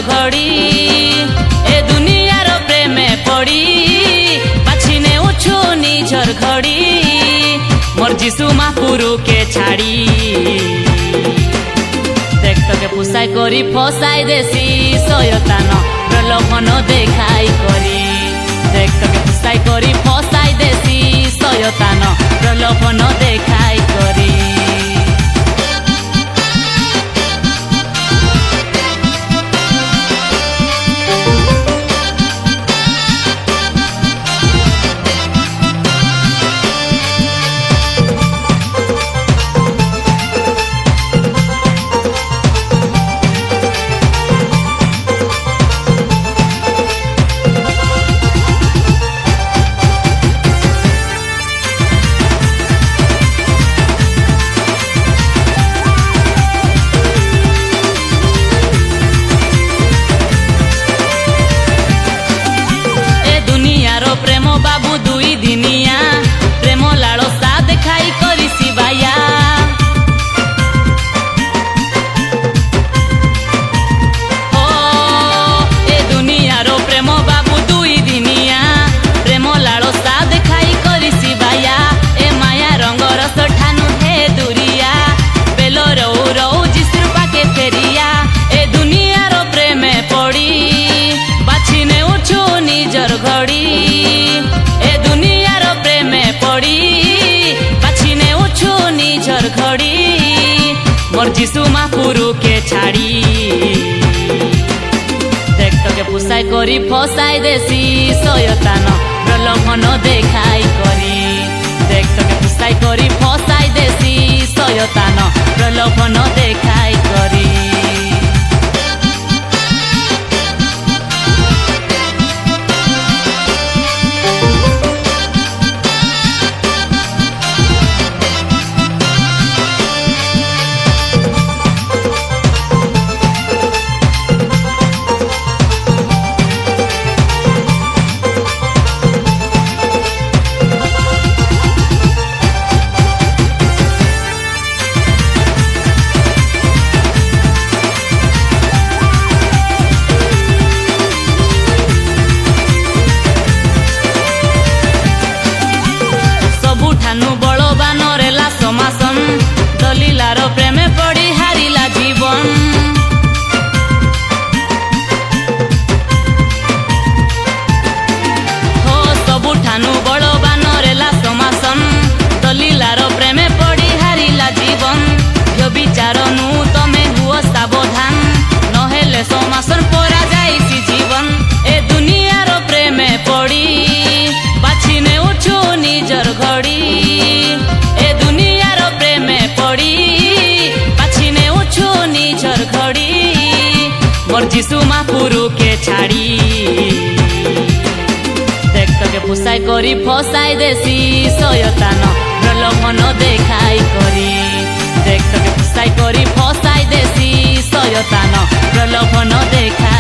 घड़ी ए दुनियार प्रेमे पड़ी बाछी नेउछु निजर घड़ी मोर जीशु महापुरु के छाड़ी देख तके पुसाई करी फसाई देसी शयतान प्रलोभन देखाई करी देख तके पुसाई करी फसाई देसी शयतान प्रलोभन देखाई करी प्रेम बाबू दुई दिनिया प्रेम लालसा देखाई करी शिवाया ओ ए दुनियारो प्रेम बाबू दुई दिनिया प्रेम लालसा देखाई करी शिवाया ए माया रंग रस ठानु हे दुरिया बेलो रौ रौ जिसुर पाके फेरिया ए दुनियारो प्रेमे पड़ी बाछी नेउछु निजर घड़ी घड़ी मोर जीशु महापुरु के छाड़ी देख तके पुसाई करी फसाई देसी शयतान प्रलोभन देखाई करी देख तके पुसाई करी फसाई देसी शयतान प्रलोभन देखाई करी बलवान रेला समासन दलीलार प्रेमे पड़ी हारिला जीवन हो सबुठानु बलवान रेला समासन दलीलार प्रेमे पड़ी हारिला जीवन यो विचारनु तमे हुओ सावधान नहेले समासन परा जाइसी जीवन ए दुनियार प्रेमे पड़ी बाछी नेउछु निजर घड़ी मोर जीशु महापुरु के छाड़ी देख तके पुसाई करी फसाई देसी शयतान प्रलोभन देखाई करी देख तके पुसाई करी फसाई देसी शयतान प्रलोभन देखाई